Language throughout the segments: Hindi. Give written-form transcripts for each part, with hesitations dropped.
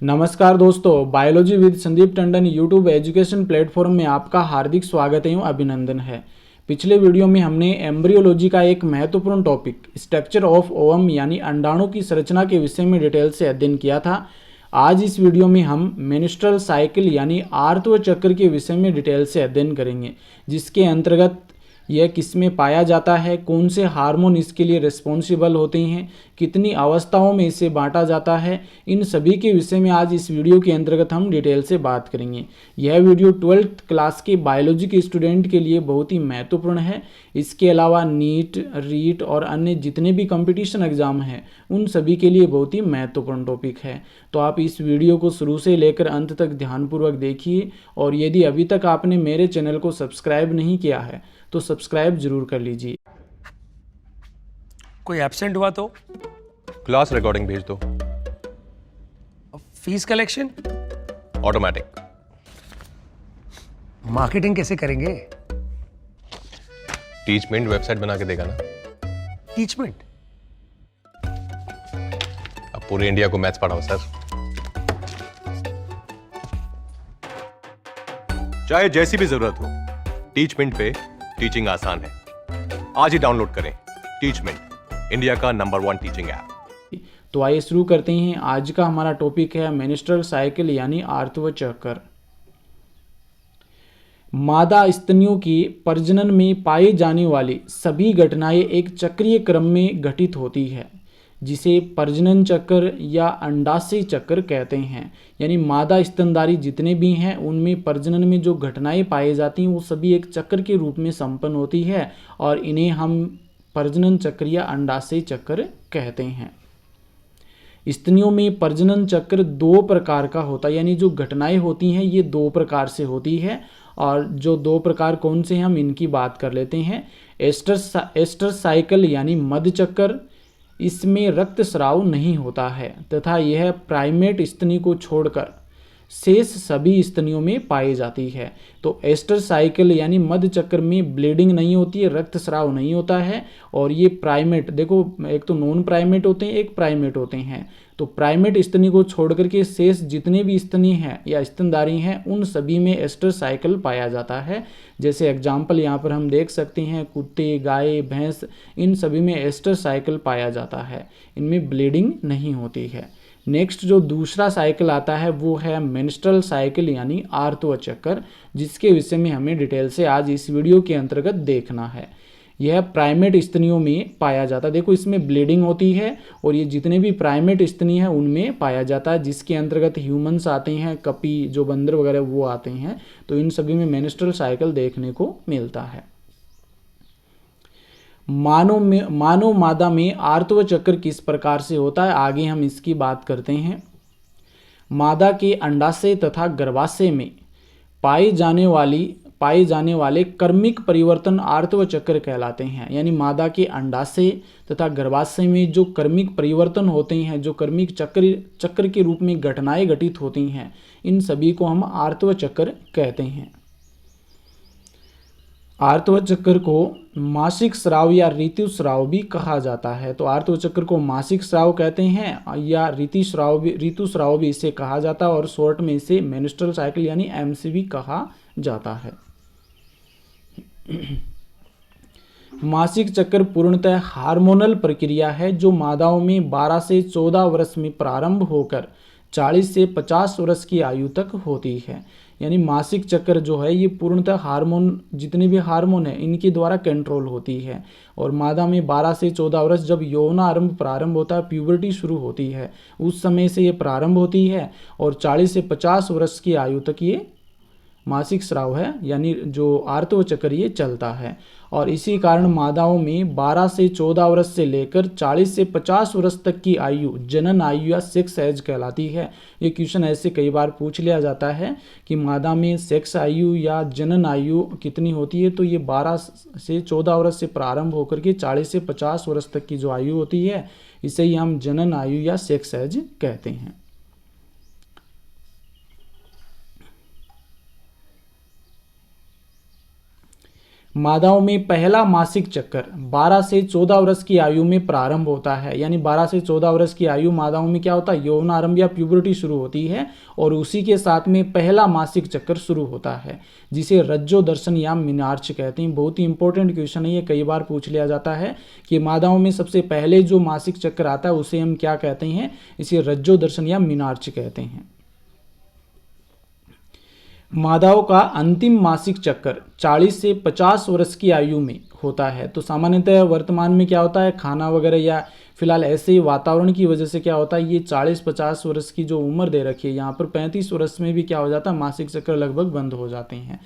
नमस्कार दोस्तों, biology with Sandeep Tandon YouTube education platform में आपका हार्दिक स्वागत एवं अभिनंदन है। पिछले वीडियो में हमने एम्ब्रियोलॉजी का एक महत्वपूर्ण टॉपिक स्ट्रक्चर ऑफ ओवम यानी अंडाणु की संरचना के विषय में डिटेल से अध्ययन किया था। आज इस वीडियो में हम मेंस्ट्रुअल साइकिल यानी आर्तव चक्र के विषय में डिटेल से अध्ययन करेंगे, जिसके अंतर्गत यह किसमें पाया जाता है, कौन से हार्मोन इसके लिए रिस्पॉन्सिबल होते हैं, कितनी अवस्थाओं में इसे बांटा जाता है, इन सभी के विषय में आज इस वीडियो के अंतर्गत हम डिटेल से बात करेंगे। यह वीडियो 12th क्लास के बायोलॉजी के स्टूडेंट के लिए बहुत ही महत्वपूर्ण है। इसके अलावा नीट, रीट और अन्य जितने भी कंपटीशन एग्जाम हैं उन सभी के लिए बहुत ही महत्वपूर्ण टॉपिक है। तो आप इस वीडियो को शुरू से लेकर अंत तक ध्यानपूर्वक देखिए, और यदि अभी तक आपने मेरे चैनल को सब्सक्राइब नहीं किया है तो सब्सक्राइब जरूर कर लीजिए। कोई एब्सेंट हुआ तो क्लास रिकॉर्डिंग भेज दो। Fees collection automatic. मार्केटिंग कैसे करेंगे? टीचमेंट वेबसाइट बना के देगा ना। टीचमेंट? अब पूरे इंडिया को मैथ्स पढ़ाओ सर। चाहे जैसी भी जरूरत हो, टीचमेंट पे टीचिंग आसान है। आज ही डाउनलोड करें टीचमेंट, इंडिया का नंबर 1 टीचिंग ऐप। तो आइए शुरू करते हैं। आज का हमारा टॉपिक है मेंस्ट्रुअल साइकिल यानी आर्तव चक्र। मादा स्तनियों की प्रजनन में पाई जाने वाली सभी घटनाएं एक चक्रीय क्रम में घटित होती है, जिसे प्रजनन चक्र या अंडाशय चक्र कहते हैं। यानी मादा स्तनधारी जितने भी हैं उनमें प्रजनन में जो घटनाएं पाई जाती हैं वो सभी एक चक्र के रूप में संपन्न होती है, और इन्हें हम प्रजनन चक्र या अंडाशय चक्र कहते हैं। स्तनियों में प्रजनन चक्र 2 प्रकार का होता है, यानी जो घटनाएं होती हैं ये 2 प्रकार से होती है, और जो 2 प्रकार कौन से हैं हम इनकी बात कर लेते हैं। एस्टर साइकिल यानी मध्य चक्र, इसमें रक्तस्राव नहीं होता है तथा यह प्राइमेट स्तनी को छोड़कर शेष सभी स्तनियों में पाई जाती है। तो एस्टर साइकिल यानी मध्य चक्र में ब्लीडिंग नहीं होती है, रक्तस्राव नहीं होता है, और ये प्राइमेट, देखो एक तो नॉन प्राइमेट होते हैं, एक प्राइमेट होते हैं। तो प्राइमेट स्तनी को छोड़कर के शेष जितने भी स्तनी हैं या स्तनधारी हैं उन सभी में एस्टर साइकिल पाया जाता है। जैसे एग्जाम्पल यहाँ पर हम देख सकते हैं, कुत्ते, गाय, भैंस, इन सभी में एस्टर साइकिल पाया जाता है, इनमें ब्लीडिंग नहीं होती है। नेक्स्ट जो दूसरा साइकिल आता है वो है मेंस्ट्रुअल साइकिल यानी आर्तव चक्र, जिसके विषय में हमें डिटेल से आज इस वीडियो के अंतर्गत देखना है। यह प्राइमेट स्तनियों में पाया जाता है। देखो इसमें ब्लीडिंग होती है, और ये जितने भी प्राइमेट स्तनी हैं उनमें पाया जाता है, जिसके अंतर्गत ह्यूमंस आते हैं, कपी जो बंदर वगैरह वो आते हैं। तो इन सभी में मेंस्ट्रुअल साइकिल देखने को मिलता है। मानव मादा में आर्तव चक्र किस प्रकार से होता है, आगे हम इसकी बात करते हैं। मादा के अंडाशय तथा गर्भाशय में पाए जाने वाले कर्मिक परिवर्तन आर्तव चक्र कहलाते हैं। यानी मादा के अंडाशय तथा गर्भाशय में जो कर्मिक परिवर्तन होते हैं, जो कर्मिक चक्र के रूप में घटनाएं घटित होती हैं, इन सभी को हम आर्तव चक्र कहते हैं। आर्तव चक्र को मासिक स्राव या ऋतुस्राव भी कहा जाता है। तो आर्तव चक्र को मासिक स्राव कहते हैं या ऋतुस्राव भी इसे कहा जाता है, और शॉर्ट में इसे मेंस्ट्रुअल साइकिल यानी एमसीवी कहा जाता है। मासिक चक्र पूर्णतः हार्मोनल प्रक्रिया है जो मादाओं में 12 से 14 वर्ष में प्रारंभ होकर 40 से 50 वर्ष की आयु तक होती है। यानी मासिक चक्र जो है ये पूर्णतः हार्मोन, जितने भी हार्मोन है इनके द्वारा कंट्रोल होती है, और मादा में 12 से 14 वर्ष जब यौनारंभ प्रारंभ होता है, प्यूबर्टी शुरू होती है, उस समय से ये प्रारंभ होती है, और 40 से 50 वर्ष की आयु तक ये मासिक स्राव है यानी जो आर्तव चक्र ये चलता है। और इसी कारण मादाओं में 12 से 14 वर्ष से लेकर 40 से 50 वर्ष तक की आयु जनन आयु या सेक्स एज कहलाती है। ये क्वेश्चन ऐसे कई बार पूछ लिया जाता है कि मादा में सेक्स आयु या जनन आयु कितनी होती है, तो ये 12 से 14 वर्ष से प्रारंभ होकर के 40 से 50 वर्ष तक की जो आयु होती है इसे ही हम जनन आयु या सेक्स एज कहते हैं। मादाओं में पहला मासिक चक्कर 12 से 14 वर्ष की आयु में प्रारंभ होता है, यानी 12 से 14 वर्ष की आयु मादाओं में क्या होता है, यौनारंभ या प्यूबर्टी शुरू होती है और उसी के साथ में पहला मासिक चक्कर शुरू होता है, जिसे रज्जो दर्शन या मीनार्च कहते हैं। बहुत ही इंपॉर्टेंट क्वेश्चन है ये, कई बार पूछ लिया जाता है कि मादाओं में सबसे पहले जो मासिक चक्कर आता है उसे हम क्या कहते हैं, इसे रज्जो दर्शन या मीनार्च कहते हैं। मादाओं का अंतिम मासिक चक्कर 40 से 50 वर्ष की आयु में होता है। तो सामान्यतः वर्तमान में क्या होता है, खाना वगैरह या फिलहाल ऐसे ही वातावरण की वजह से क्या होता है, ये 40-50 वर्ष की जो उम्र दे रखी है यहाँ पर 35 वर्ष में भी क्या हो जाता है, मासिक चक्कर लगभग बंद हो जाते हैं।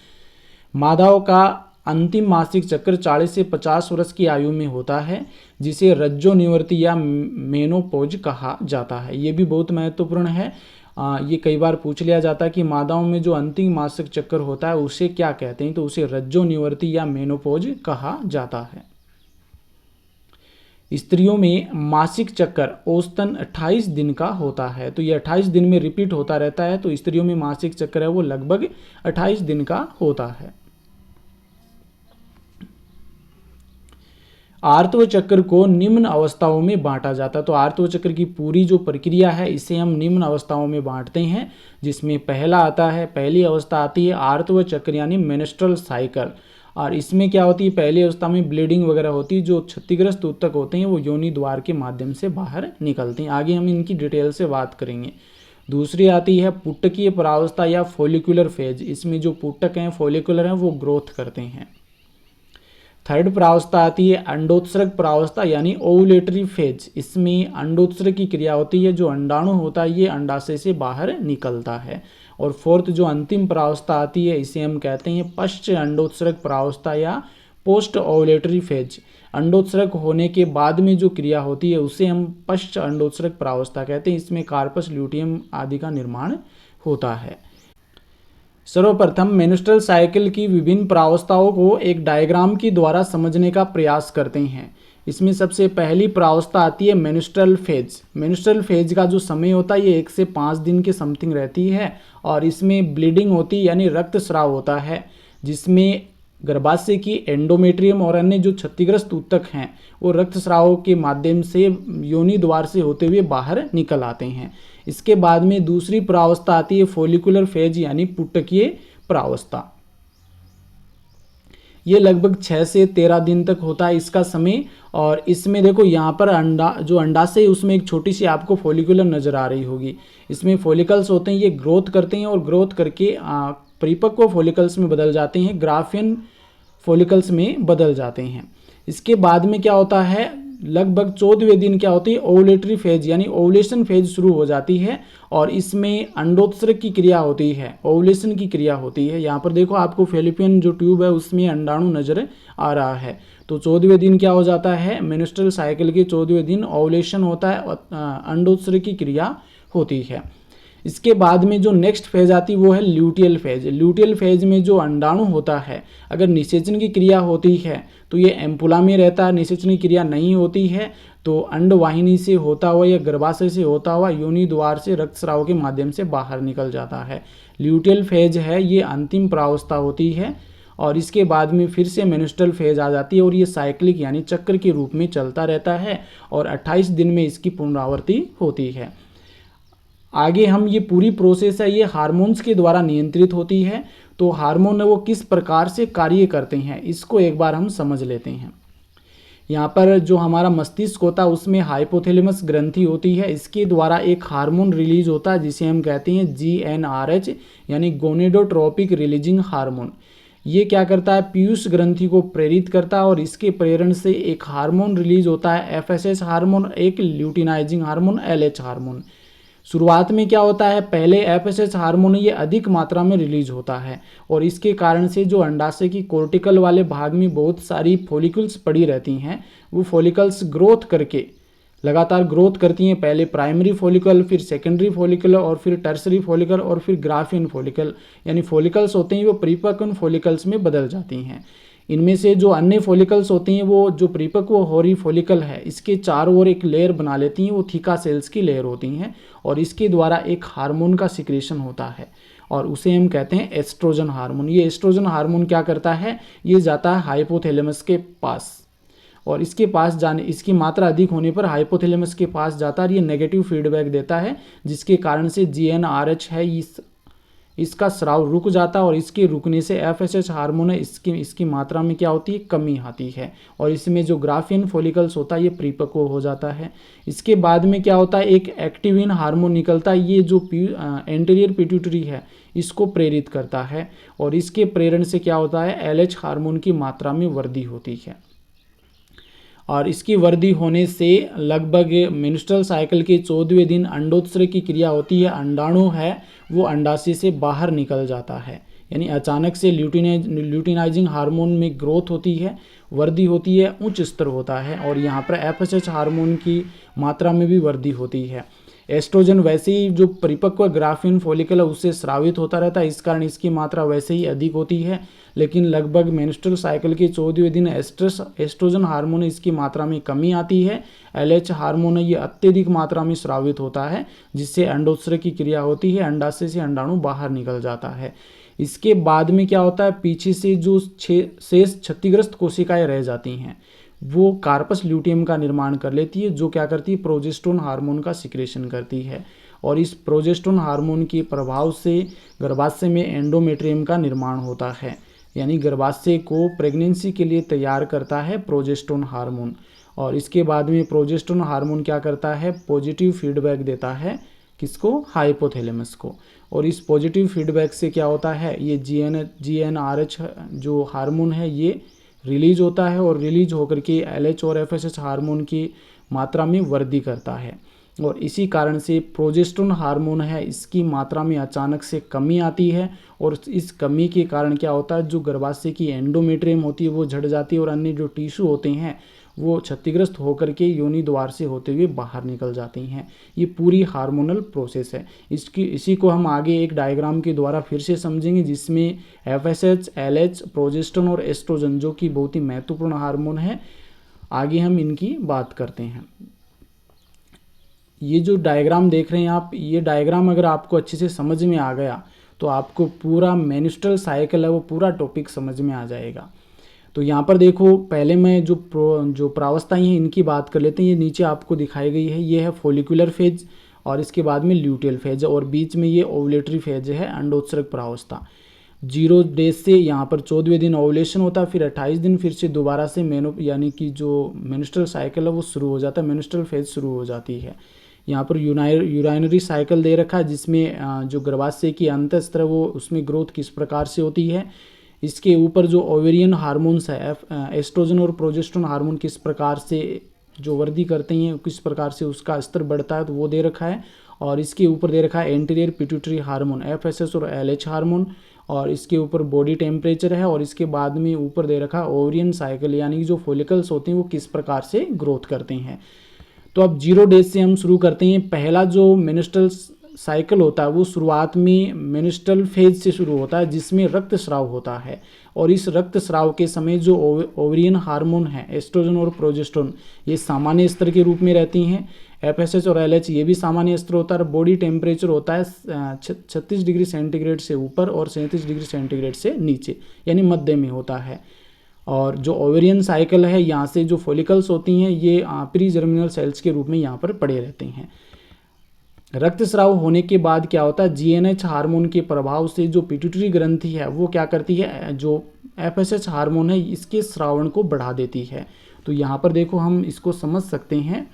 मादाओं का अंतिम मासिक चक्कर 40 से 50 वर्ष की आयु में होता है, जिसे रज्जो निवृत्ति या मेनोपॉज कहा जाता है। ये भी बहुत महत्वपूर्ण है, ये कई बार पूछ लिया जाता है कि मादाओं में जो अंतिम मासिक चक्कर होता है उसे क्या कहते हैं, तो उसे रज्जो निवृत्ति या मेनोपॉज कहा जाता है। स्त्रियों में मासिक चक्कर औसतन 28 दिन का होता है, तो ये 28 दिन में रिपीट होता रहता है, तो स्त्रियों में मासिक चक्कर है वो लगभग 28 दिन का होता है। आर्तव चक्र को निम्न अवस्थाओं में बांटा जाता है। तो आर्तव चक्र की पूरी जो प्रक्रिया है इसे हम निम्न अवस्थाओं में बांटते हैं, जिसमें पहला आता है, पहली अवस्था आती है आर्तव चक्र यानी मेंस्ट्रुअल साइकिल, और इसमें क्या होती है, पहली अवस्था में ब्लीडिंग वगैरह होती है, जो क्षतिग्रस्त ऊतक होते हैं वो योनि द्वार के माध्यम से बाहर निकलते हैं। आगे हम इनकी डिटेल से बात करेंगे। दूसरी आती है पुटकीय प्रावस्था या फॉलिकुलर फेज, इसमें जो पुटक हैं फॉलिकुलर हैं वो ग्रोथ करते हैं। थर्ड प्रावस्था आती है अंडोत्सर्ग प्रावस्था यानी ओवुलेटरी फेज, इसमें अंडोत्सर्ग की क्रिया होती है, जो अंडाणु होता है ये अंडाशय से बाहर निकलता है। और फोर्थ जो अंतिम प्रावस्था आती है इसे हम कहते हैं पश्च अंडोत्सर्ग प्रावस्था या पोस्ट ओवुलेटरी फेज। अंडोत्सर्ग होने के बाद में जो क्रिया होती है उसे हम पश्च अंडोत्सर्ग प्रावस्था कहते हैं, इसमें कार्पस ल्यूटियम आदि का निर्माण होता है। सर्वप्रथम मेंस्ट्रुअल साइकिल की विभिन्न प्रावस्थाओं को एक डायग्राम के द्वारा समझने का प्रयास करते हैं। इसमें सबसे पहली प्रावस्था आती है मेंस्ट्रुअल फेज। मेंस्ट्रुअल फेज का जो समय होता है ये 1 से 5 दिन के समथिंग रहती है, और इसमें ब्लीडिंग होती है यानी रक्तस्राव होता है, जिसमें गर्भाशय की एंडोमेट्रियम और अन्य जो क्षतिग्रस्त ऊतक हैं वो रक्तस्राव के माध्यम से योनि द्वार से होते हुए बाहर निकल आते हैं। इसके बाद में दूसरी प्रावस्था आती है फॉलिकुलर फेज यानी पुटकीय प्रावस्था। ये लगभग 6 से 13 दिन तक होता है इसका समय, और इसमें देखो यहाँ पर अंडाशय उसमें एक छोटी सी आपको फॉलिकुलर नजर आ रही होगी। इसमें फॉलिकल्स होते हैं, ये ग्रोथ करते हैं और ग्रोथ करके परिपक्व फॉलिकल्स में बदल जाते हैं, ग्राफियन फॉलिकल्स में बदल जाते हैं। इसके बाद में क्या होता है, लगभग 14वें दिन क्या होती है, ओवुलेटरी फेज यानी ओवुलेशन फेज शुरू हो जाती है, और इसमें अंडोत्सर्ग की क्रिया होती है, ओवुलेशन की क्रिया होती है। यहाँ पर देखो आपको फेलिपियन जो ट्यूब है उसमें अंडाणु नजर आ रहा है। तो 14वें दिन क्या हो जाता है, मेंस्ट्रुअल साइकिल के 14वें दिन ओवुलेशन होता है और अंडोत्सर्ग की क्रिया होती है। इसके बाद में जो नेक्स्ट फेज आती है वो है ल्यूटियल फेज। ल्यूटियल फेज में जो अंडाणु होता है, अगर निषेचन की क्रिया होती है तो ये एम्पुला में रहता है, निषेचन की क्रिया नहीं होती है तो अंडवाहिनी से होता हुआ या गर्भाशय से होता हुआ योनि द्वार से रक्तस्राव के माध्यम से बाहर निकल जाता है। ल्यूटियल फेज है ये अंतिम प्रावस्था होती है, और इसके बाद में फिर से मेंस्ट्रुअल फेज आ जाती है, और ये साइक्लिक यानी चक्र के रूप में चलता रहता है, और 28 दिन में इसकी पुनरावृत्ति होती है। आगे हम ये पूरी प्रोसेस है ये हार्मोन्स के द्वारा नियंत्रित होती है। तो हार्मोन वो किस प्रकार से कार्य करते हैं इसको एक बार हम समझ लेते हैं। यहाँ पर जो हमारा मस्तिष्क होता है उसमें हाइपोथैलेमस ग्रंथि होती है, इसके द्वारा एक हार्मोन रिलीज होता है जिसे हम कहते हैं GnRH यानी गोनेडोट्रोपिक रिलीजिंग हार्मोन। ये क्या करता है, पीयूष ग्रंथि को प्रेरित करता है, और इसके प्रेरण से एक हार्मोन रिलीज होता है FSH हार्मोन, एक ल्यूटिनाइजिंग हार्मोन LH हार्मोन। शुरुआत में क्या होता है, पहले FSH हार्मोन ये अधिक मात्रा में रिलीज होता है, और इसके कारण से जो अंडाशय की कोर्टिकल वाले भाग में बहुत सारी फॉलिकल्स पड़ी रहती हैं, वो फॉलिकल्स ग्रोथ करके लगातार ग्रोथ करती हैं। पहले प्राइमरी फॉलिकल, फिर सेकेंडरी फॉलिकल, और फिर टर्सरी फॉलिकल, और फिर ग्राफियन फॉलिकल, यानी फॉलिकल्स होते हैं वो परिपक्व फॉलिकल्स में बदल जाती हैं। इनमें से जो अन्य फॉलिकल्स होती हैं वो जो परिपक्व होरी फॉलिकल है इसके चारों ओर एक लेयर बना लेती हैं, वो थीका सेल्स की लेयर होती हैं, और इसके द्वारा एक हार्मोन का सिक्रेशन होता है, और उसे हम कहते हैं एस्ट्रोजन हार्मोन। ये एस्ट्रोजन हार्मोन क्या करता है, ये जाता है हाइपोथैलेमस के पास, और इसके पास जाने, इसकी मात्रा अधिक होने पर हाइपोथैलेमस के पास जाता है और ये नेगेटिव फीडबैक देता है, जिसके कारण से GnRH है इसका स्राव रुक जाता है, और इसके रुकने से FSH हार्मोन है इसकी मात्रा में क्या होती है, कमी आती है, और इसमें जो ग्राफियन फॉलिकल्स होता है ये परिपक्व हो जाता है। इसके बाद में क्या होता है, एक एक्टिविन हार्मोन निकलता है, ये जो एंटीरियर पिट्यूटरी है इसको प्रेरित करता है, और इसके प्रेरण से क्या होता है, LH हार्मोन की मात्रा में वृद्धि होती है, और इसकी वृद्धि होने से लगभग मेंस्ट्रुअल साइकिल के 14वें दिन अंडोत्सर्ग की क्रिया होती है, अंडाणु है वो अंडाशय से बाहर निकल जाता है, यानी अचानक से ल्यूटिनाइजिंग हार्मोन में ग्रोथ होती है, वृद्धि होती है, उच्च स्तर होता है, और यहाँ पर FSH हार्मोन की मात्रा में भी वृद्धि होती है। एस्ट्रोजन वैसे ही जो परिपक्व ग्राफियन फॉलिकल है उससे स्रावित होता रहता है, इस कारण इसकी मात्रा वैसे ही अधिक होती है, लेकिन लगभग मेंस्ट्रुअल साइकिल के 14वें दिन एस्ट्रोजन हार्मोन इसकी मात्रा में कमी आती है, LH हार्मोन ये अत्यधिक मात्रा में स्रावित होता है, जिससे अंडोत्सर्ग की क्रिया होती है, अंडाशय से अंडाणु बाहर निकल जाता है। इसके बाद में क्या होता है, पीछे से जो शेष क्षतिग्रस्त कोशिकाएं रह जाती हैं वो कार्पस ल्यूटियम का निर्माण कर लेती है, जो क्या करती है, प्रोजेस्टेरोन हार्मोन का सिक्रेशन करती है, और इस प्रोजेस्टेरोन हार्मोन के प्रभाव से गर्भाशय में एंडोमेट्रियम का निर्माण होता है, यानी गर्भाशय को प्रेगनेंसी के लिए तैयार करता है प्रोजेस्टेरोन हार्मोन। और इसके बाद में प्रोजेस्टेरोन हार्मोन क्या करता है, पॉजिटिव फीडबैक देता है, किसको, हाइपोथैलेमस को, और इस पॉजिटिव फीडबैक से क्या होता है, ये GnRH जो हार्मोन है ये रिलीज होता है, और रिलीज होकर के LH और FSH हार्मोन की मात्रा में वृद्धि करता है, और इसी कारण से प्रोजेस्टेरोन हार्मोन है इसकी मात्रा में अचानक से कमी आती है, और इस कमी के कारण क्या होता है, जो गर्भाशय की एंडोमेट्रियम होती है वो झड़ जाती है, और अन्य जो टिश्यू होते हैं वो क्षतिग्रस्त होकर के योनि द्वार से होते हुए बाहर निकल जाती हैं। ये पूरी हार्मोनल प्रोसेस है। इसी को हम आगे एक डायग्राम के द्वारा फिर से समझेंगे, जिसमें FSH, LH, प्रोजेस्टेरोन और एस्ट्रोजन जो कि बहुत ही महत्वपूर्ण हार्मोन है, आगे हम इनकी बात करते हैं। ये जो डायग्राम देख रहे हैं आप, ये डायग्राम अगर आपको अच्छे से समझ में आ गया तो आपको पूरा मेंस्ट्रुअल साइकिल है वो पूरा टॉपिक समझ में आ जाएगा। तो यहाँ पर देखो, पहले मैं जो प्रावस्थाएं हैं इनकी बात कर लेते हैं। ये नीचे आपको दिखाई गई है, ये है फॉलिकुलर फेज, और इसके बाद में ल्यूटियल फेज, और बीच में ये ओवुलेटरी फेज है, अंडोत्सर्ग प्रावस्था। 0 डेज से यहाँ पर 14वें दिन ओवुलेशन होता है, फिर 28 दिन फिर से दोबारा से यानी कि जो मेंस्ट्रुअल साइकिल है वो शुरू हो जाता है, मेंस्ट्रुअल फेज शुरू हो जाती है। यहाँ पर यूराइनरी साइकिल दे रखा है, जिसमें जो गर्भाशय की अंतःस्त्र वो उसमें ग्रोथ किस प्रकार से होती है, इसके ऊपर जो ओवेरियन हार्मोन्स है एस्ट्रोजन और प्रोजेस्टेरोन हार्मोन किस प्रकार से जो वृद्धि करते हैं, किस प्रकार से उसका स्तर बढ़ता है, तो वो दे रखा है, और इसके ऊपर दे रखा है एंटीरियर पिट्यूटरी हार्मोन FSH और LH हार्मोन, और इसके ऊपर बॉडी टेम्परेचर है, और इसके बाद में ऊपर दे रखा है ओवेरियन साइकिल, यानी कि जो फॉलिकल्स होते हैं वो किस प्रकार से ग्रोथ करते हैं। तो अब 0 डेज से हम शुरू करते हैं। पहला जो मेंस्ट्रुअल साइकिल होता है वो शुरुआत में मेंस्ट्रुअल फेज से शुरू होता है, जिसमें रक्तस्राव होता है, और इस रक्तस्राव के समय जो ओवेरियन हार्मोन है एस्ट्रोजन और प्रोजेस्टेरोन ये सामान्य स्तर के रूप में रहती हैं, FSH और LH ये भी सामान्य स्तर होता है, बॉडी टेम्परेचर होता है 36 डिग्री सेंटीग्रेड से ऊपर और 37 डिग्री सेंटीग्रेड से नीचे, यानी मध्य में होता है। और जो ओवेरियन साइकिल है, यहाँ से जो फॉलिकल्स होती हैं ये प्री जर्मिनल सेल्स के रूप में यहाँ पर पड़े रहते हैं। रक्तस्राव होने के बाद क्या होता है, GnH हार्मोन के प्रभाव से जो पिट्यूटरी ग्रंथि है वो क्या करती है, जो FSH हार्मोन है इसके स्रावण को बढ़ा देती है। तो यहाँ पर देखो हम इसको समझ सकते हैं,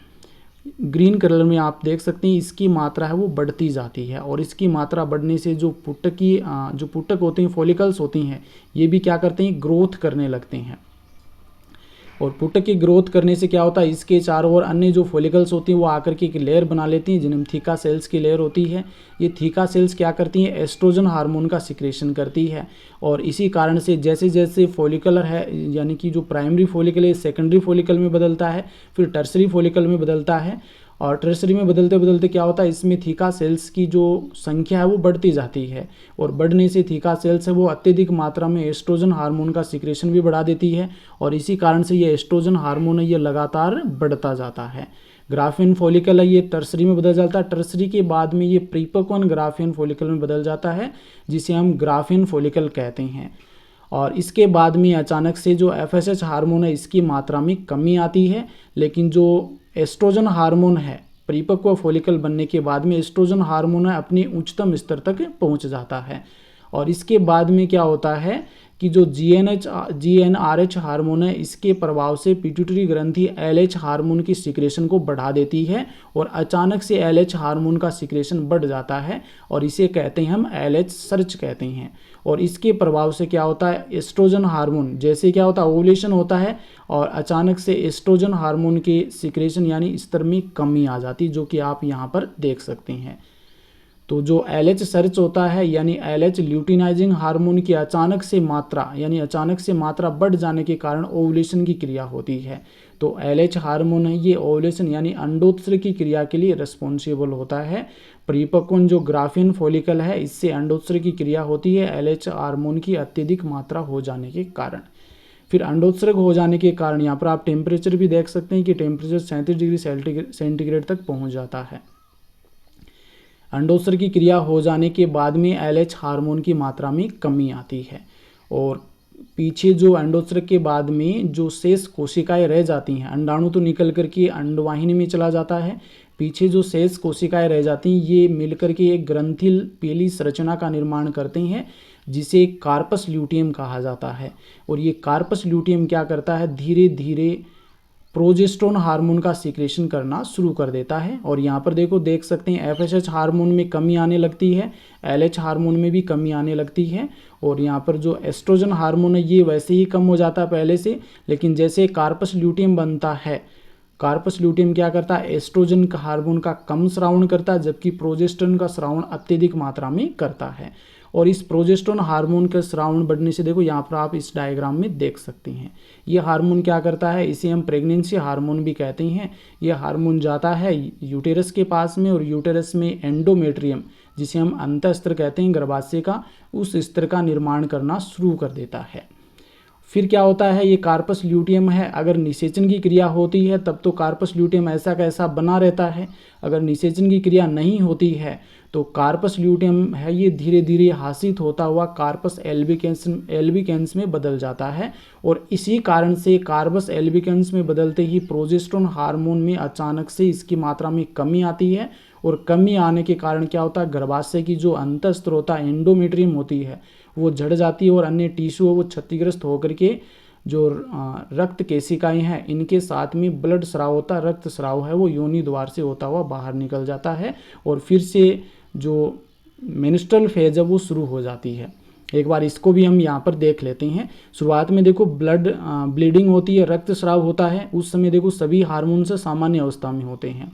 ग्रीन कलर में आप देख सकते हैं इसकी मात्रा है वो बढ़ती जाती है, और इसकी मात्रा बढ़ने से जो पुटक होते हैं, फॉलिकल्स होती हैं, ये भी क्या करते हैं, ग्रोथ करने लगते हैं। और पुटक की ग्रोथ करने से क्या होता है, इसके चारों ओर अन्य जो फॉलिकल्स होती हैं वो आकर के एक लेयर बना लेती हैं, जिनमें थीका सेल्स की लेयर होती है। ये थीका सेल्स क्या करती हैं, एस्ट्रोजन हार्मोन का सिक्रेशन करती है, और इसी कारण से जैसे जैसे फॉलिकुलर है, यानी कि जो प्राइमरी फॉलिकल है सेकेंडरी फॉलिकल में बदलता है, फिर टर्सरी फॉलिकल में बदलता है, और टर्सरी में बदलते बदलते क्या होता है, इसमें थीका सेल्स की जो संख्या है वो बढ़ती जाती है, और बढ़ने से थीका सेल्स है वो अत्यधिक मात्रा में एस्ट्रोजन हार्मोन का सिक्रेशन भी बढ़ा देती है, और इसी कारण से ये एस्ट्रोजन हार्मोन है ये लगातार बढ़ता जाता है। ग्राफियन फॉलिकल है ये टर्सरी में बदल जाता है, टर्सरी के बाद में ये परिपक्वन ग्राफियन फॉलिकल में बदल जाता है जिसे हम ग्राफियन फॉलिकल कहते हैं। और इसके बाद में अचानक से जो एफएसएच हार्मोन है इसकी मात्रा में कमी आती है, लेकिन जो एस्ट्रोजन हार्मोन है परिपक्व फॉलिकल बनने के बाद में एस्ट्रोजन हार्मोन है अपने उच्चतम स्तर तक पहुंच जाता है। और इसके बाद में क्या होता है कि जो जीएनआरएच हार्मोन है इसके प्रभाव से पिट्यूटरी ग्रंथि एलएच हार्मोन की सिक्रेशन को बढ़ा देती है और अचानक से एलएच हार्मोन का सिक्रेशन बढ़ जाता है और इसे कहते हैं हम एलएच सर्ज कहते हैं। और इसके प्रभाव से क्या होता है एस्ट्रोजन हार्मोन जैसे क्या होता है ओवुलेशन होता है और अचानक से एस्ट्रोजन हार्मोन के सिक्रेशन यानी स्तर में कमी आ जाती है, जो कि आप यहाँ पर देख सकते हैं। तो जो एलएच सर्च होता है यानी एलएच ल्यूटिनाइजिंग हार्मोन की अचानक से मात्रा बढ़ जाने के कारण ओवुलेशन की क्रिया होती है। तो एलएच हार्मोन है ये ओवुलेशन यानी अंडोत्सर्ग की क्रिया के लिए रिस्पॉन्सिबल होता है। परिपक्वन जो ग्राफियन फॉलिकल है इससे अंडोत्सर्ग की क्रिया होती है एलएच हार्मोन की अत्यधिक मात्रा हो जाने के कारण। फिर अंडोत्सर्ग हो जाने के कारण यहाँ पर आप टेम्परेचर भी देख सकते हैं कि टेम्परेचर 37 डिग्री सेंटीग्रेड तक पहुँच जाता है। अंडोत्सर्ग की क्रिया हो जाने के बाद में एलएच हार्मोन की मात्रा में कमी आती है और पीछे जो अंडोत्सर्ग के बाद में जो शेष कोशिकाएं रह जाती हैं, अंडाणु तो निकल करके अंडवाहिनी में चला जाता है, पीछे जो शेष कोशिकाएं रह जाती हैं ये मिलकर के एक ग्रंथिल पीली संरचना का निर्माण करते हैं जिसे कार्पस ल्यूटियम कहा जाता है। और ये कार्पस ल्यूटियम क्या करता है धीरे धीरे प्रोजेस्टेरोन हार्मोन का सिक्रेशन करना शुरू कर देता है। और यहाँ पर देख सकते हैं एफएसएच हार्मोन में कमी आने लगती है, एलएच हार्मोन में भी कमी आने लगती है। और यहाँ पर जो एस्ट्रोजन हार्मोन है ये वैसे ही कम हो जाता है पहले से, लेकिन जैसे कार्पस ल्यूटियम बनता है, कार्पस ल्यूटियम क्या करता है एस्ट्रोजन का हार्मोन का कम स्रावण करता है जबकि प्रोजेस्टेरोन का स्रावण अत्यधिक मात्रा में करता है। और इस प्रोजेस्टेरोन हार्मोन का स्रावण बढ़ने से देखो यहाँ पर आप इस डायग्राम में देख सकते हैं ये हार्मोन क्या करता है, इसे हम प्रेगनेंसी हार्मोन भी कहते हैं। ये हार्मोन जाता है यूटेरस के पास में और यूटेरस में एंडोमेट्रियम जिसे हम अंतःस्त्र कहते हैं गर्भाशय का, उस स्तर का निर्माण करना शुरू कर देता है। फिर क्या होता है ये कार्पस ल्यूटियम है अगर निषेचन की क्रिया होती है तब तो कार्पस ल्यूटियम ऐसा कैसा बना रहता है, अगर निषेचन की क्रिया नहीं होती है तो कार्पस ल्यूटियम है ये धीरे धीरे हासित होता हुआ कार्पस एल्बिकेंस में बदल जाता है। और इसी कारण से कार्पस एल्बिकेंस में बदलते ही प्रोजेस्टेरोन हार्मोन में अचानक से इसकी मात्रा में कमी आती है और कमी आने के कारण क्या होता है गर्भाशय की जो अंतःस्त्र होता है एंडोमेट्रियम होती है वो झड़ जाती है और अन्य टिश्यू वो क्षतिग्रस्त होकर के जो रक्त केशिकाएं हैं इनके साथ में ब्लड स्राव होता है, रक्त स्राव है वो योनि द्वार से होता हुआ बाहर निकल जाता है और फिर से जो मेंस्ट्रुअल फेज है वो शुरू हो जाती है। एक बार इसको भी हम यहाँ पर देख लेते हैं। शुरुआत में देखो ब्लीडिंग होती है, रक्त स्राव होता है, उस समय देखो सभी हार्मोन से सामान्य अवस्था में होते हैं।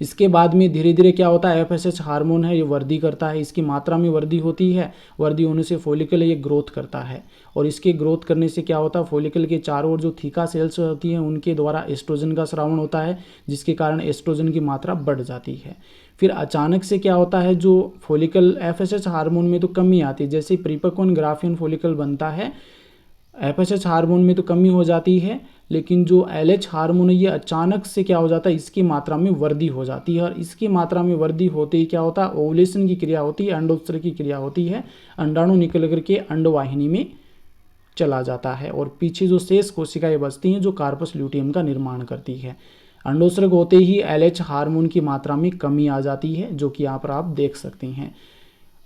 इसके बाद में धीरे धीरे क्या होता है एफएसएच हार्मोन है ये वृद्धि करता है, इसकी मात्रा में वृद्धि होती है, वृद्धि होने से फॉलिकल ये ग्रोथ करता है और इसके ग्रोथ करने से क्या होता है फॉलिकल के चारों ओर जो थीका सेल्स होती हैं उनके द्वारा एस्ट्रोजन का स्रावण होता है जिसके कारण एस्ट्रोजन की मात्रा बढ़ जाती है। फिर अचानक से क्या होता है जो फॉलिकल एफएसएच हार्मोन में तो कमी आती है, जैसे परिपक्वन ग्राफियन फॉलिकल बनता है एफएसएच हार्मोन में तो कमी हो जाती है, लेकिन जो एलएच हार्मोन है ये अचानक से क्या हो जाता है इसकी मात्रा में वृद्धि हो जाती है और इसकी मात्रा में वृद्धि होते ही क्या होता है ओवुलेशन की क्रिया होती है, अंडोत्सर्ग की क्रिया होती है, अंडाणु निकल करके अंडवाहिनी में चला जाता है और पीछे जो शेष कोशिकाएं बचती हैं जो कार्पस ल्यूटियम का निर्माण करती है। अंडोत्सर्ग होते ही एलएच हार्मोन की मात्रा में कमी आ जाती है जो कि यहाँ पर आप देख सकते हैं।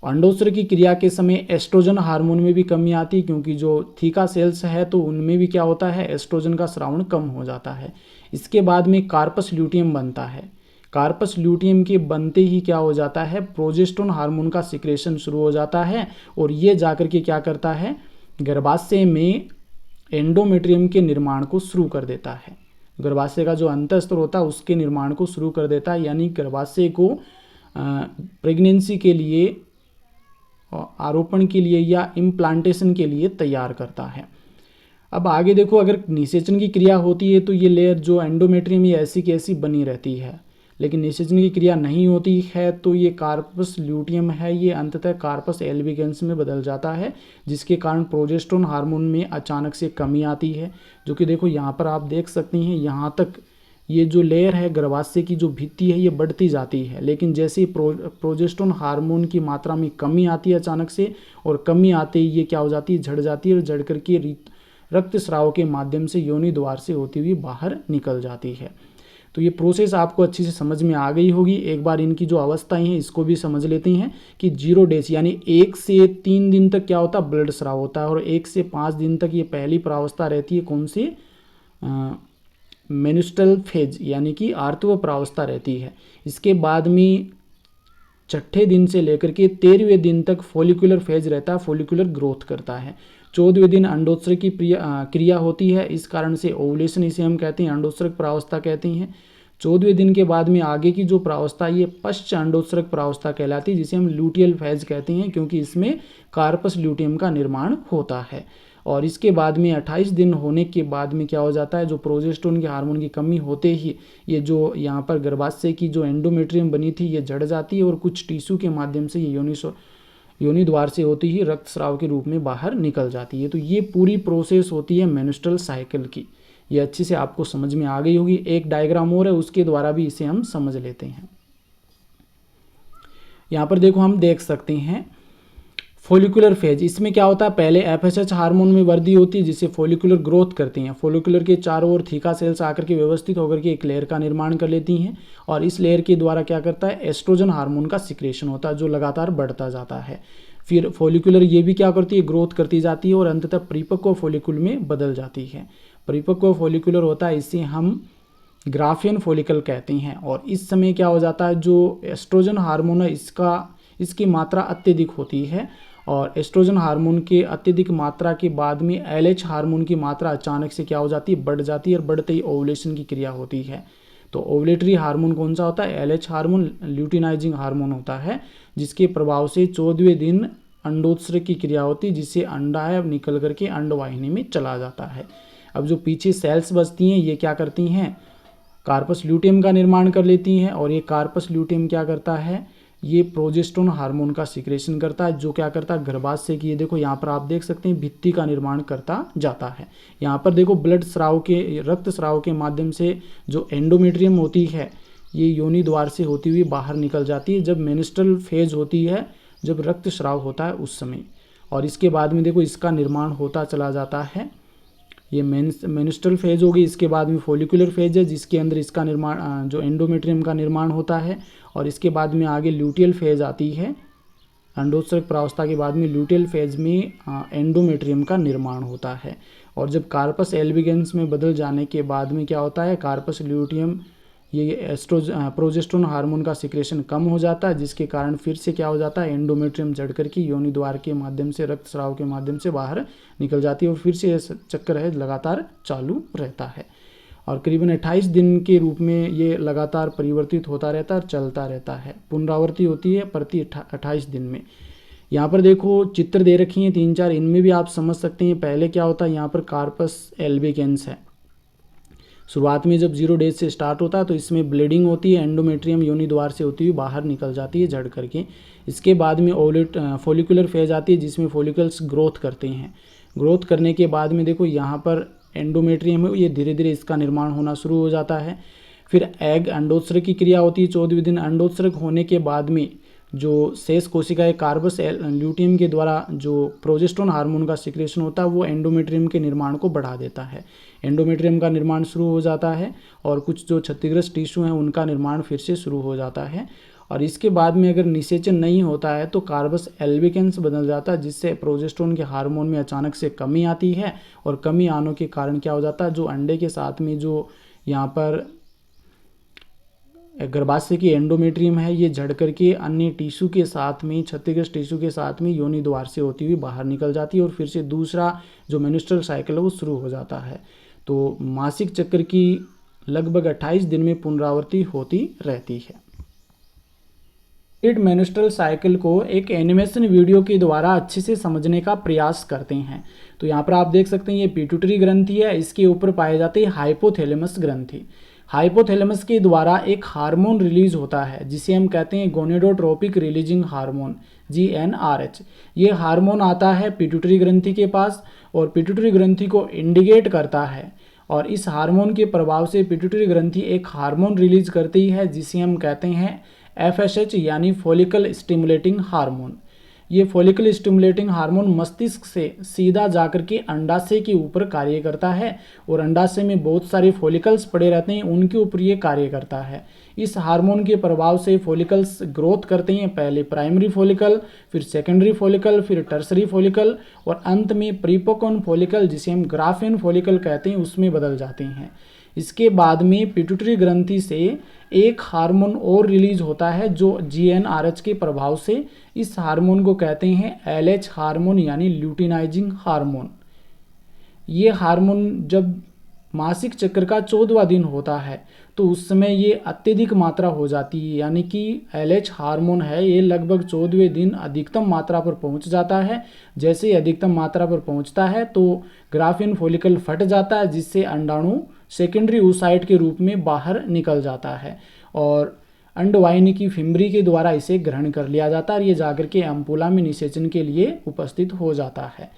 अंडोत्सर्ग की क्रिया के समय एस्ट्रोजन हार्मोन में भी कमी आती है क्योंकि जो थीका सेल्स है तो उनमें भी क्या होता है एस्ट्रोजन का स्रावण कम हो जाता है। इसके बाद में कार्पस ल्यूटियम बनता है, कार्पस ल्यूटियम के बनते ही क्या हो जाता है प्रोजेस्टेरोन हार्मोन का सिक्रेशन शुरू हो जाता है और ये जाकर के क्या करता है गर्भाशय में एंडोमेट्रियम के निर्माण को शुरू कर देता है, गर्भाशय का जो अंतःस्त्र होता है उसके निर्माण को शुरू कर देता है, यानी गर्भाशय को प्रेगनेंसी के लिए आरोपण के लिए या इम्प्लांटेशन के लिए तैयार करता है। अब आगे देखो अगर निषेचन की क्रिया होती है तो ये लेयर जो एंडोमेट्रियम ये ऐसी की ऐसी बनी रहती है, लेकिन निषेचन की क्रिया नहीं होती है तो ये कार्पस ल्यूटियम है ये अंततः कार्पस एल्बिगेंस में बदल जाता है जिसके कारण प्रोजेस्टेरोन हार्मोन में अचानक से कमी आती है जो कि देखो यहाँ पर आप देख सकते हैं यहाँ तक ये जो लेयर है गर्भाशय की जो भित्ति है ये बढ़ती जाती है, लेकिन जैसे ही प्रोजेस्टेरोन हार्मोन की मात्रा में कमी आती है अचानक से, और कमी आते ही ये क्या हो जाती है, झड़ जाती है, और झड़ करके रक्त स्राव के माध्यम से योनि द्वार से होती हुई बाहर निकल जाती है। तो ये प्रोसेस आपको अच्छी से समझ में आ गई होगी। एक बार इनकी जो अवस्थाएं हैं इसको भी समझ लेते हैं कि 0 डेज यानी 1 से 3 दिन तक क्या होता है, ब्लड स्राव होता है, और 1 से 5 दिन तक ये पहली प्रावस्था रहती है, कौन सी, मेनिस्ट्रल फेज यानी कि आर्तव प्रावस्था रहती है। इसके बाद में 6ठे दिन से लेकर के 13वें दिन तक फॉलिकुलर फेज रहता है, फॉलिकुलर ग्रोथ करता है। 14वें दिन अंडोत्सर्ग की क्रिया होती है, इस कारण से ओवुलेशन इसे हम कहते हैं, अंडोत्सर्ग प्रावस्था कहते हैं। 14वें दिन के बाद में आगे की जो प्रावस्था ये पश्च अंडोत्सर्ग प्रावस्था कहलाती है, जिसे हम लूटियल फेज कहते हैं, क्योंकि इसमें कार्पस ल्यूटियम का निर्माण होता है। और इसके बाद में 28 दिन होने के बाद में क्या हो जाता है, जो प्रोजेस्टेरोन के हार्मोन की कमी होते ही ये जो यहाँ पर गर्भाशय की जो एंडोमेट्रियम बनी थी ये झड़ जाती है, और कुछ टिश्यू के माध्यम से ये योनि द्वार से होती ही रक्तस्राव के रूप में बाहर निकल जाती है। तो ये पूरी प्रोसेस होती है मेंस्ट्रुअल साइकिल की। ये अच्छे से आपको समझ में आ गई होगी। एक डायग्राम और है, उसके द्वारा भी इसे हम समझ लेते हैं। यहाँ पर देखो हम देख सकते हैं फॉलिकुलर फेज। इसमें क्या होता है, पहले एफएसएच हार्मोन में वृद्धि होती है जिससे फॉलिकुलर ग्रोथ करती हैं। फॉलिकुलर के चारों ओर थीका सेल्स आकर के व्यवस्थित होकर के एक लेयर का निर्माण कर लेती हैं, और इस लेयर के द्वारा क्या करता है, एस्ट्रोजन हार्मोन का सिक्रेशन होता है जो लगातार बढ़ता जाता है। फिर फॉलिकुलर ये भी क्या करती है, ग्रोथ करती जाती है, और अंततः परिपक्व फॉलिकुल में बदल जाती है। परिपक्व फॉलिकुलर होता है, इसे हम ग्राफियन फॉलिकल कहते हैं। और इस समय क्या हो जाता है, जो एस्ट्रोजन हार्मोन है इसकी मात्रा अत्यधिक होती है, और एस्ट्रोजन हार्मोन के अत्यधिक मात्रा के बाद में एलएच हार्मोन की मात्रा अचानक से क्या हो जाती है, बढ़ जाती है, और बढ़ते ही ओवुलेशन की क्रिया होती है। तो ओवुलेटरी हार्मोन कौन सा होता है, एलएच हार्मोन ल्यूटिनाइजिंग हार्मोन होता है, जिसके प्रभाव से 14वें दिन अंडोत्सर्ग की क्रिया होती है, जिससे अंडा है निकल करके अंडवाहिनी में चला जाता है। अब जो पीछे सेल्स बचती हैं ये क्या करती हैं, कार्पस ल्यूटियम का निर्माण कर लेती हैं, और ये कार्पस ल्यूटियम क्या करता है, ये प्रोजेस्टेरोन हार्मोन का सिक्रेशन करता है, जो क्या करता है, गर्भाशय की, ये देखो यहाँ पर आप देख सकते हैं, भित्ति का निर्माण करता जाता है। यहाँ पर देखो ब्लड स्राव के, रक्त स्राव के माध्यम से जो एंडोमेट्रियम होती है ये योनि द्वार से होती हुई बाहर निकल जाती है, जब मेनिस्ट्रल फेज होती है, जब रक्त स्राव होता है उस समय। और इसके बाद में देखो इसका निर्माण होता चला जाता है, ये मेनिस्ट्रल फेज होगी। इसके बाद में फॉलिकुलर फेज है, जिसके अंदर इसका निर्माण, जो एंडोमेट्रियम का निर्माण होता है, और इसके बाद में आगे ल्यूटियल फेज आती है। अंडोत्सर्ग प्रावस्था के बाद में ल्यूटियल फेज में एंडोमेट्रियम का निर्माण होता है। और जब कार्पस एल्बिगेंस में बदल जाने के बाद में क्या होता है, कार्पस ल्यूटियम ये प्रोजेस्टेरोन हार्मोन का सिक्रेशन कम हो जाता है, जिसके कारण फिर से क्या हो जाता है, एंडोमेट्रियम जड़ करके योनि द्वार के माध्यम से, रक्तस्राव के माध्यम से बाहर निकल जाती है, और फिर से यह चक्कर है लगातार चालू रहता है। और करीबन 28 दिन के रूप में ये लगातार परिवर्तित होता रहता है और चलता रहता है। पुनरावृत्ति होती है प्रति 28 दिन में। यहाँ पर देखो चित्र दे रखी हैं 3-4, इनमें भी आप समझ सकते हैं। पहले क्या होता है, यहाँ पर कार्पस एल्बिगेंस है। शुरुआत में जब 0 डेज से स्टार्ट होता है तो इसमें ब्लीडिंग होती है, एंडोमेट्रियम योनि द्वार से होती हुई बाहर निकल जाती है झड़ करके। इसके बाद में फॉलिकुलर फेज आती है, जिसमें फॉलिकल्स ग्रोथ करते हैं। ग्रोथ करने के बाद में देखो यहाँ पर एंडोमेट्रियम है, ये धीरे धीरे इसका निर्माण होना शुरू हो जाता है। फिर एग अंडोत्सर्ग की क्रिया होती है। 14वें दिन अंडोत्सर्ग होने के बाद में जो शेष कोशिकाएं कार्पस ल्यूटियम के द्वारा जो प्रोजेस्टेरोन हार्मोन का सिक्रेशन होता है वो एंडोमेट्रियम के निर्माण को बढ़ा देता है। एंडोमेट्रियम का निर्माण शुरू हो जाता है, और कुछ जो क्षतिग्रस्त टिश्यू हैं उनका निर्माण फिर से शुरू हो जाता है। और इसके बाद में अगर निषेचन नहीं होता है तो कार्पस एल्बिगेंस बदल जाता है, जिससे प्रोजेस्टेरोन के हार्मोन में अचानक से कमी आती है। और कमी आने के कारण क्या हो जाता है, जो अंडे के साथ में जो यहाँ पर गर्भाशय की एंडोमेट्रियम है ये झड़ करके अन्य टिश्यू के साथ में, क्षतिग्रस्त टिश्यू के साथ में योनि द्वार से होती हुई बाहर निकल जाती है, और फिर से दूसरा जो मेनिस्ट्रल साइकिल है वो शुरू हो जाता है। तो मासिक चक्र की लगभग 28 दिन में पुनरावृत्ति होती रहती है। मेनिस्ट्रल साइकिल को एक एनिमेशन वीडियो के द्वारा अच्छे से समझने का प्रयास करते हैं। तो यहाँ पर आप देख सकते हैं ये पिट्यूटरी ग्रंथि है, इसके ऊपर पाए जाते हैं हाइपोथैलेमस ग्रंथि। हाइपोथैलेमस के द्वारा एक हार्मोन रिलीज होता है जिसे हम कहते हैं गोनेडोट्रोपिक रिलीजिंग हार्मोन, GnRH। ये हार्मोन आता है पिट्यूटरी ग्रंथि के पास, और पिट्यूटरी ग्रंथि को इंडिकेट करता है, और इस हार्मोन के प्रभाव से पिट्यूटरी ग्रंथि एक हार्मोन रिलीज करती है जिसे हम कहते हैं FSH यानी फॉलिकल स्टिमुलेटिंग हार्मोन। ये फॉलिकल स्टिमुलेटिंग हार्मोन मस्तिष्क से सीधा जाकर के अंडाशय के ऊपर कार्य करता है और अंडाशय में बहुत सारे फॉलिकल्स पड़े रहते हैं, उनके ऊपर ये कार्य करता है। इस हार्मोन के प्रभाव से फॉलिकल्स ग्रोथ करते हैं, पहले प्राइमरी फॉलिकल, फिर सेकेंडरी फॉलिकल, फिर टर्सरी फॉलिकल और अंत में प्रीपोकॉन फॉलिकल जिसे हम ग्राफेन फॉलिकल कहते हैं उसमें बदल जाते हैं। इसके बाद में पिट्यूटरी ग्रंथि से एक हार्मोन और रिलीज होता है जो GnRH के प्रभाव से, इस हार्मोन को कहते हैं LH हार्मोन यानी ल्यूटिनाइजिंग हार्मोन। ये हार्मोन जब मासिक चक्र का 14वां दिन होता है तो उस समय ये अत्यधिक मात्रा हो जाती है, यानी कि LH हार्मोन है ये लगभग 14वें दिन अधिकतम मात्रा पर पहुंच जाता है। जैसे ही अधिकतम मात्रा पर पहुंचता है तो ग्राफिन फॉलिकल फट जाता है जिससे अंडाणु सेकेंडरी oocyte के रूप में बाहर निकल जाता है और अंडवाहिनी की फिम्बरी के द्वारा इसे ग्रहण कर लिया जाता है और ये जाकर के अम्पुला में निषेचन के लिए उपस्थित हो जाता है।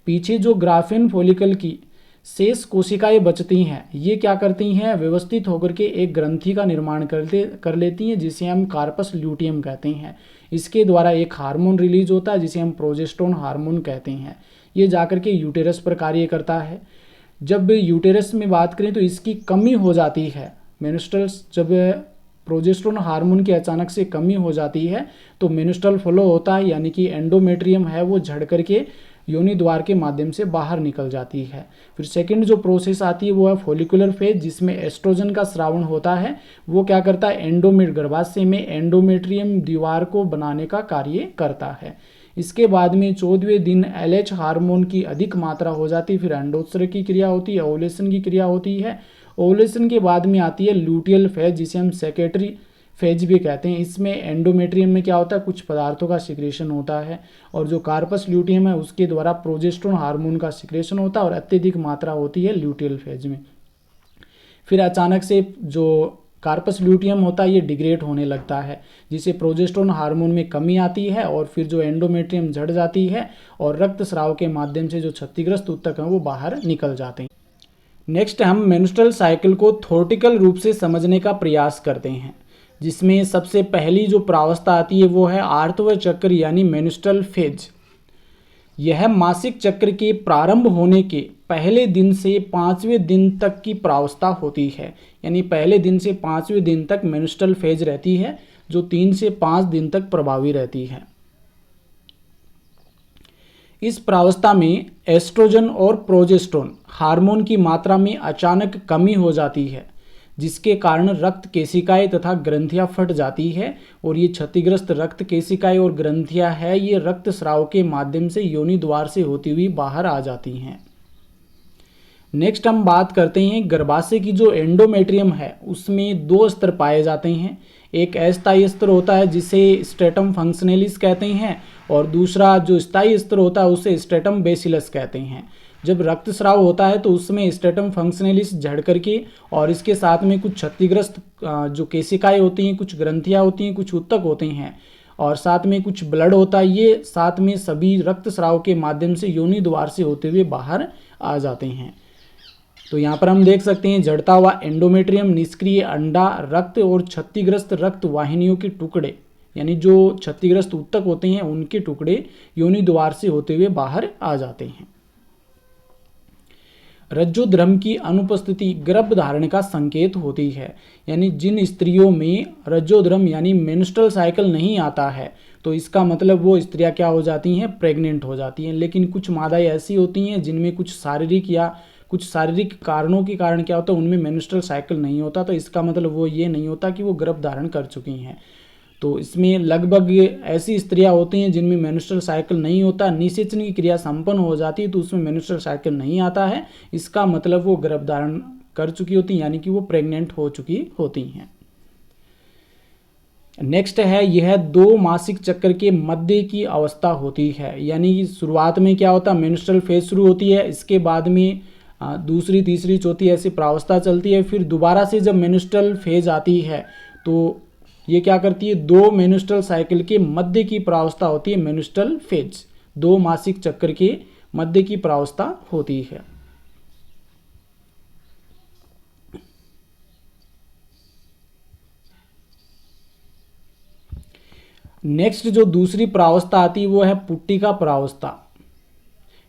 पीछे जो ग्राफिन फॉलिकल की शेष कोशिकाएं बचती हैं ये क्या करती हैं, व्यवस्थित होकर के एक ग्रंथि का निर्माण कर लेती हैं जिसे हम कार्पस ल्यूटियम कहते हैं। इसके द्वारा एक हार्मोन रिलीज होता है जिसे हम प्रोजेस्टेरोन हार्मोन कहते हैं। ये जाकर के यूटेरस पर कार्य करता है। जब यूटेरस में बात करें तो इसकी कमी हो जाती है, मेनिस्ट्रल्स जब प्रोजेस्टेरोन हार्मोन की अचानक से कमी हो जाती है तो मेनिस्ट्रल फ्लो होता है, यानी कि एंडोमेट्रियम है वो झड़ करके योनि द्वार के माध्यम से बाहर निकल जाती है। फिर सेकंड जो प्रोसेस आती है वो है फॉलिकुलर फेज जिसमें एस्ट्रोजन का स्रावण होता है। वो क्या करता है, गर्भाशय में एंडोमेट्रियम दीवार को बनाने का कार्य करता है। इसके बाद में 14वें दिन LH हार्मोन की अधिक मात्रा हो जाती है, फिर अंडोत्सर्ग की क्रिया होती है, ओवुलेशन की क्रिया होती है। ओवुलेशन के बाद में आती है ल्यूटियल फेज जिसे हम सेक्रेटरी फेज भी कहते हैं। इसमें एंडोमेट्रियम में क्या होता है, कुछ पदार्थों का सिक्रेशन होता है और जो कार्पस ल्यूटियम है उसके द्वारा प्रोजेस्टेरोन हार्मोन का सिक्रेशन होता है और अत्यधिक मात्रा होती है ल्यूटियल फेज में। फिर अचानक से जो कार्पस ल्यूटियम होता है ये डिग्रेड होने लगता है जिससे प्रोजेस्टेरोन हार्मोन में कमी आती है और फिर जो एंडोमेट्रियम झड़ जाती है और रक्त स्राव के माध्यम से जो क्षतिग्रस्त ऊतक हैं वो बाहर निकल जाते हैं। नेक्स्ट हम मेंस्ट्रुअल साइकिल को थ्योरेटिकल रूप से समझने का प्रयास करते हैं, जिसमें सबसे पहली जो प्रावस्था आती है वो है आर्तव चक्र यानी मेंस्ट्रुअल फेज। यह मासिक चक्र के प्रारंभ होने के पहले दिन से 5वें दिन तक की प्रावस्था होती है, यानी पहले दिन से 5वें दिन तक मेंस्ट्रुअल फेज रहती है जो 3 से 5 दिन तक प्रभावी रहती है। इस प्रावस्था में एस्ट्रोजन और प्रोजेस्टेरोन हार्मोन की मात्रा में अचानक कमी हो जाती है जिसके कारण रक्त केशिकाएं तथा ग्रंथियां फट जाती है और ये क्षतिग्रस्त रक्त केशिकाएं और ग्रंथियां है ये रक्त स्राव के माध्यम से योनि द्वार से होती हुई बाहर आ जाती हैं। नेक्स्ट हम बात करते हैं गर्भाशय की जो एंडोमेट्रियम है उसमें 2 स्तर पाए जाते हैं। एक अस्थायी स्तर होता है जिसे स्ट्रेटम फंक्शनलिस कहते हैं और दूसरा जो स्थायी स्तर होता है उसे स्ट्रेटम बेसिलस कहते हैं। जब रक्तस्राव होता है तो उसमें स्ट्रेटम फंक्शनलिस झड़ करके और इसके साथ में कुछ क्षतिग्रस्त जो केशिकाएं होती हैं, कुछ ग्रंथियां होती हैं, कुछ ऊतक होते हैं और साथ में कुछ ब्लड होता है, ये साथ में सभी रक्तस्राव के माध्यम से योनि द्वार से होते हुए बाहर आ जाते हैं। तो यहाँ पर हम देख सकते हैं झड़ता हुआ एंडोमेट्रियम, निष्क्रिय अंडा, रक्त और क्षतिग्रस्त रक्त वाहिनियों के टुकड़े यानी जो क्षतिग्रस्त ऊतक होते हैं उनके टुकड़े योनि द्वार से होते हुए बाहर आ जाते हैं। रज्जोध्रम की अनुपस्थिति गर्भधारण का संकेत होती है, यानी जिन स्त्रियों में रज्जोध्रम यानी मेंस्ट्रुअल साइकिल नहीं आता है तो इसका मतलब वो स्त्रियां क्या हो जाती हैं, प्रेग्नेंट हो जाती हैं। लेकिन कुछ मादाएं ऐसी होती हैं जिनमें कुछ शारीरिक कारणों के कारण क्या होता है उनमें मेंस्ट्रुअल साइकिल नहीं होता, तो इसका मतलब वो ये नहीं होता कि वो गर्भधारण कर चुकी हैं। तो इसमें लगभग ऐसी स्त्रियां होती हैं जिनमें मेंस्ट्रुअल साइकिल नहीं होता, निषेचन की क्रिया संपन्न हो जाती है तो उसमें मेंस्ट्रुअल साइकिल नहीं आता है, इसका मतलब वो गर्भधारण कर चुकी होती हैं यानी कि वो प्रेग्नेंट हो चुकी होती हैं। नेक्स्ट है यह 2 मासिक चक्र के मध्य की अवस्था होती है, यानी शुरुआत में क्या होता है मेंस्ट्रुअल फेज शुरू होती है, इसके बाद में दूसरी, तीसरी, चौथी ऐसी प्रावस्था चलती है। फिर दोबारा से जब मेंस्ट्रुअल फेज आती है तो ये क्या करती है 2 मेंस्ट्रुअल साइकिल के मध्य की प्रावस्था होती है मेंस्ट्रुअल फेज, 2 मासिक चक्र के मध्य की प्रावस्था होती है। नेक्स्ट जो दूसरी प्रावस्था आती है वो है पुट्टिका प्रावस्था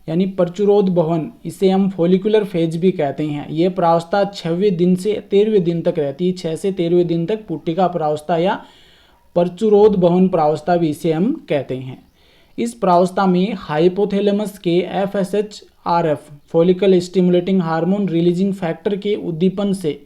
यानी प्रचुरोद भवन, इसे हम फॉलिकुलर फेज भी कहते हैं। ये प्रावस्था 6वें दिन से 13वें दिन तक रहती है। 6 से 13वें दिन तक पुट्टिका प्रावस्था या प्रचुरोद भवन प्रावस्था भी इसे हम कहते हैं। इस प्रावस्था में हाइपोथैलेमस के FSH-RF follicle stimulating hormone releasing factor के उद्दीपन से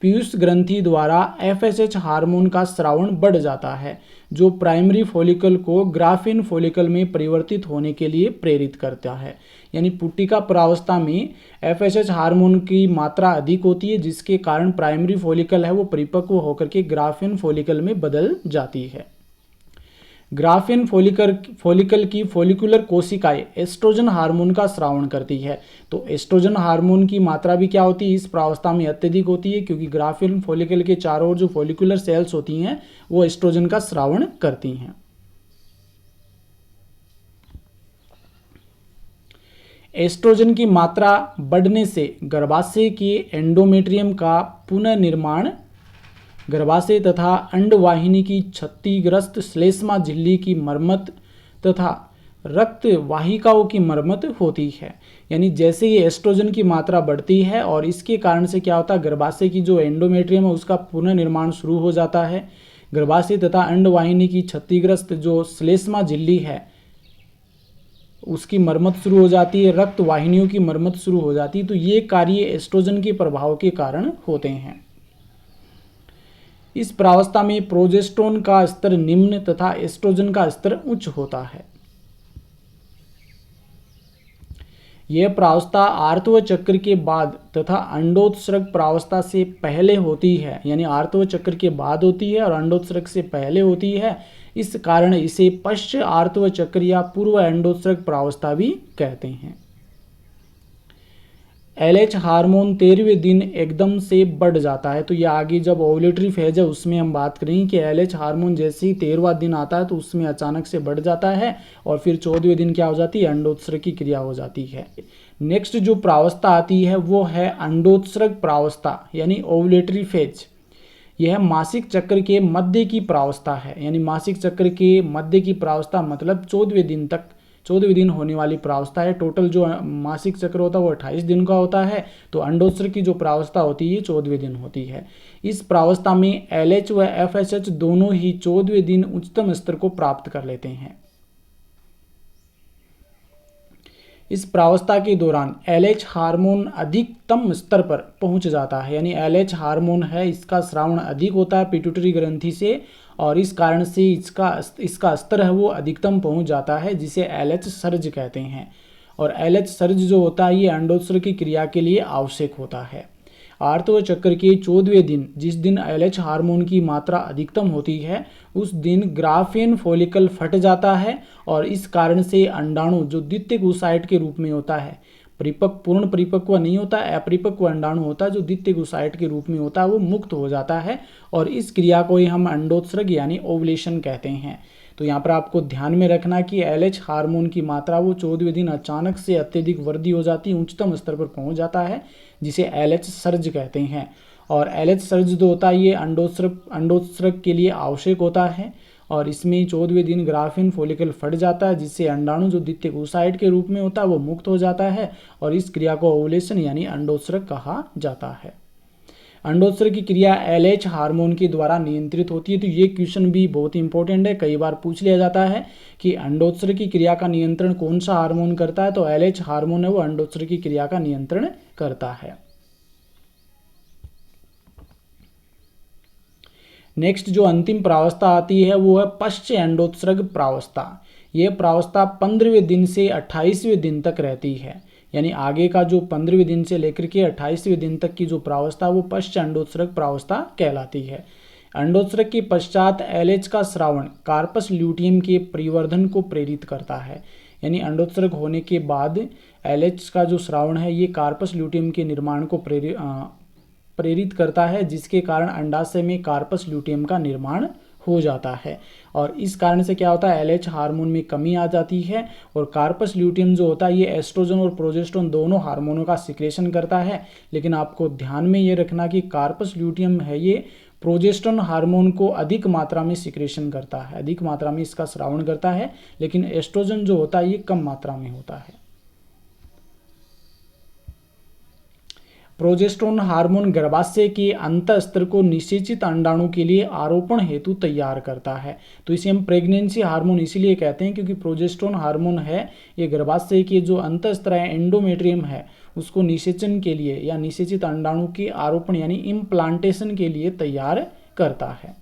पीयूष ग्रंथि द्वारा FSH हार्मोन का स्रावण बढ़ जाता है, जो प्राइमरी फॉलिकल को ग्राफिन फॉलिकल में परिवर्तित होने के लिए प्रेरित करता है। यानी पुट्टिका प्रावस्था में FSH हार्मोन की मात्रा अधिक होती है, जिसके कारण प्राइमरी फॉलिकल है वो परिपक्व होकर के ग्राफिन फॉलिकल में बदल जाती है। ग्राफिन फॉलिकल की फॉलिकुलर कोशिकाएं एस्ट्रोजन हार्मोन का स्रावण करती है। तो एस्ट्रोजन हार्मोन की मात्रा भी क्या होती है, इस प्रावस्था में अत्यधिक होती है, क्योंकि ग्राफिन फॉलिकल के चारों ओर जो फॉलिकुलर सेल्स होती हैं वो एस्ट्रोजन का स्रावण करती हैं। एस्ट्रोजन की मात्रा बढ़ने से गर्भाशय के एंडोमेट्रियम का पुनर्निर्माण, गर्भाशय तथा अंडवाहिनी की क्षतिग्रस्त श्लेष्मा झिल्ली की मरम्मत तथा रक्त वाहिकाओं की मरम्मत होती है। यानी जैसे ये एस्ट्रोजन की मात्रा बढ़ती है और इसके कारण से क्या होता है, गर्भाशय की जो एंडोमेट्रियम है उसका पुनर्निर्माण शुरू हो जाता है। गर्भाशय तथा अंडवाहिनी की क्षतिग्रस्त जो श्लेष्मा झिल्ली है उसकी मरम्मत शुरू हो जाती है, रक्त वाहिनियों की मरम्मत शुरू हो जाती है। तो ये कार्य एस्ट्रोजन के प्रभाव के कारण होते हैं। इस प्रावस्था में प्रोजेस्टेरोन का स्तर निम्न तथा एस्ट्रोजन का स्तर उच्च होता है। यह प्रावस्था आर्तव चक्र के बाद तथा अंडोत्सर्ग प्रावस्था से पहले होती है। यानी आर्तव चक्र के बाद होती है और अंडोत्सर्ग से पहले होती है। इस कारण इसे पश्च आर्तव चक्र या पूर्व अंडोत्सर्ग प्रावस्था भी कहते हैं। LH हार्मोन 13वें दिन एकदम से बढ़ जाता है। तो ये आगे जब ओव्यूलेटरी फेज है उसमें हम बात करेंगे कि LH हार्मोन जैसे ही 13वां दिन आता है तो उसमें अचानक से बढ़ जाता है और फिर 14वें दिन क्या हो जाती है, अंडोत्सर्ग की क्रिया हो जाती है। नेक्स्ट जो प्रावस्था आती है वो है अंडोत्सर्ग प्रावस्था यानी ओव्यूलेटरी फेज। यह मासिक चक्र के मध्य की प्रावस्था है। यानी मासिक चक्र के मध्य की प्रावस्था मतलब 14वें दिन होने वाली प्रावस्था है। टोटल जो मासिक चक्र होता है वो 28 दिन का होता है। तो अंडोत्सर्ग की जो प्रावस्था होती है 14वें दिन होती है। इस प्रावस्था में LH व FSH दोनों ही 14वें दिन उच्चतम स्तर को प्राप्त कर लेते हैं। इस प्रावस्था के दौरान LH हार्मोन अधिकतम स्तर पर पहुंच जाता है। यानी LH हार्मोन है इसका स्रावण अधिक होता है पिट्यूटरी ग्रंथि से और इस कारण से इसका स्तर है वो अधिकतम पहुंच जाता है, जिसे LH सर्ज कहते हैं। और LH सर्ज जो होता है ये अंडोत्सर्ग की क्रिया के लिए आवश्यक होता है। आर्तव चक्र के 14वें दिन जिस दिन LH हार्मोन की मात्रा अधिकतम होती है उस दिन ग्राफिन फॉलिकल फट जाता है और इस कारण से अंडाणु जो द्वितीयक oocyte के रूप में होता है, पूर्ण परिपक्व नहीं होता, अपरिपक्व अंडाणु होता है जो द्वितीयक oocyte के रूप में होता है, वो मुक्त हो जाता है और इस क्रिया को ही हम अंडोत्सर्ग यानी ओवुलेशन कहते हैं। तो यहाँ पर आपको ध्यान में रखना कि LH हार्मोन की मात्रा वो 14वें दिन अचानक से अत्यधिक वृद्धि हो जाती है, उच्चतम स्तर पर पहुँच जाता है, जिसे LH सर्ज कहते हैं। और LH सर्ज जो होता है ये अंडोत्सर्ग के लिए आवश्यक होता है और इसमें 14वें दिन ग्राफिन फॉलिकल फट जाता है, जिससे अंडाणु जो द्वितीयक oocyte के रूप में होता है वो मुक्त हो जाता है और इस क्रिया को ओवुलेशन यानी अंडोत्सर्ग कहा जाता है। अंडोत्सर्ग की क्रिया LH हार्मोन के द्वारा नियंत्रित होती है। तो ये क्वेश्चन भी बहुत इंपॉर्टेंट है, कई बार पूछ लिया जाता है कि अंडोत्सर्ग की क्रिया का नियंत्रण कौन सा हार्मोन करता है। तो LH हार्मोन है वो अंडोत्सर्ग की क्रिया का नियंत्रण करता है। नेक्स्ट जो अंतिम प्रावस्था आती है वो है पश्च अंडोत्सर्ग प्रावस्था। यह प्रावस्था 15वें दिन से 28वें दिन तक रहती है। यानी आगे का जो 15वें दिन से लेकर के 28वें दिन तक की जो प्रावस्था वो पश्च अंडोत्सर्ग प्रावस्था कहलाती है। अंडोत्सर्ग के पश्चात LH का स्रावण कार्पस ल्यूटियम के परिवर्धन को प्रेरित करता है। यानी अंडोत्सर्ग होने के बाद LH का जो स्रावण है ये कार्पस ल्यूटियम के निर्माण को प्रेरित करता है, जिसके कारण अंडाशय में कार्पस ल्यूटियम का निर्माण हो जाता है और इस कारण से क्या होता है LH हार्मोन में कमी आ जाती है और कार्पस ल्यूटियम जो होता है ये एस्ट्रोजन और प्रोजेस्टेरोन दोनों हार्मोनों का सिक्रेशन करता है। लेकिन आपको ध्यान में ये रखना कि कार्पस ल्यूटियम है ये प्रोजेस्टेरोन हार्मोन को अधिक मात्रा में सिक्रेशन करता है, अधिक मात्रा में इसका स्रावण करता है, लेकिन एस्ट्रोजन जो होता है ये कम मात्रा में होता है। प्रोजेस्टेरोन हार्मोन गर्भाशय के अंतःस्त्र को निषेचित अंडाणु के लिए आरोपण हेतु तैयार करता है। तो इसे हम प्रेगनेंसी हार्मोन इसीलिए कहते हैं क्योंकि प्रोजेस्टेरोन हार्मोन है ये गर्भाशय के जो अंतःस्त्र है, एंडोमेट्रियम है, उसको निषेचन के लिए या निषेचित अंडाणु के आरोपण यानी इम्प्लांटेशन के लिए तैयार करता है।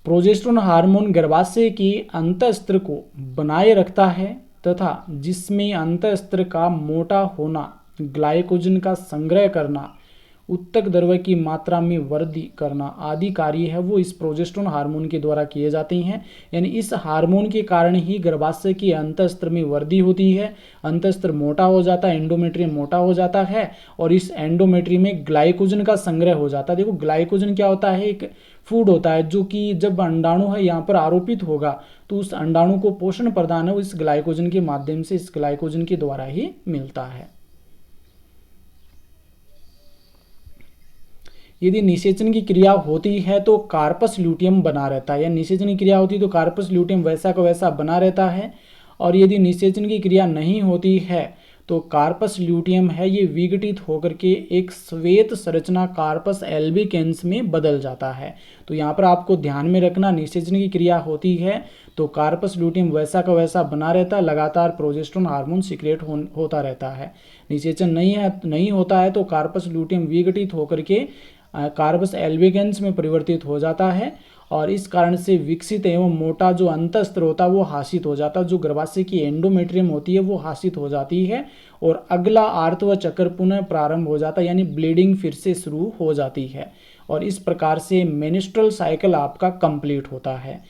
प्रोजेस्टेरोन हार्मोन गर्भाशय के अंतःस्त्र को बनाए रखता है तथा जिसमें अंतःस्त्र का मोटा होना, ग्लाइकोजन का संग्रह करना, उत्तक द्रव्य की मात्रा में वृद्धि करना आदि कार्य है वो इस प्रोजेस्टेरोन हार्मोन के द्वारा किए जाते हैं। यानी इस हार्मोन के कारण ही गर्भाशय के अंतःस्त्र में वृद्धि होती है, अंतःस्त्र मोटा हो जाता है, एंडोमेट्रियम मोटा हो जाता है और इस एंडोमेट्रियम में ग्लाइकोजन का संग्रह हो जाता है। देखो ग्लाइकोजन क्या होता है, एक फूड होता है जो कि जब अंडाणु है यहाँ पर आरोपित होगा तो उस अंडाणु को पोषण प्रदान है वो इस ग्लाइकोजन के माध्यम से, इस ग्लाइकोजन के द्वारा ही मिलता है। यदि निषेचन की क्रिया होती है तो कार्पस ल्यूटियम बना रहता है, या निषेचन की क्रिया होती है तो कार्पस ल्यूटियम वैसा का वैसा बना रहता है। और यदि निषेचन की क्रिया नहीं होती है तो कार्पस ल्यूटियम है ये विघटित होकर के एक श्वेत संरचना कार्पस एल्बिकेंस में बदल जाता है। तो यहाँ पर आपको ध्यान में रखना, निषेचन की क्रिया होती है तो कार्पस ल्यूटियम वैसा का वैसा बना रहता है, लगातार प्रोजेस्टेरोन हार्मोन सीक्रेट होता रहता है। निषेचन नहीं होता है तो कार्पस ल्यूटियम विघटित होकर के कार्पस एल्बिकेंस में परिवर्तित हो जाता है और इस कारण से विकसित एवं मोटा जो अंतःस्त्र होता है वो हासित हो जाता है, जो गर्भाशय की एंडोमेट्रियम होती है वो हासित हो जाती है और अगला आर्तव चक्र पुनः प्रारंभ हो जाता है, यानी ब्लीडिंग फिर से शुरू हो जाती है और इस प्रकार से मेंस्ट्रुअल साइकिल आपका कंप्लीट होता है।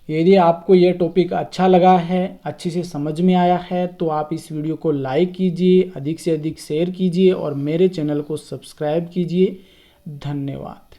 यदि आपको यह टॉपिक अच्छा लगा है, अच्छे से समझ में आया है तो आप इस वीडियो को लाइक कीजिए, अधिक से अधिक शेयर कीजिए और मेरे चैनल को सब्सक्राइब कीजिए। धन्यवाद।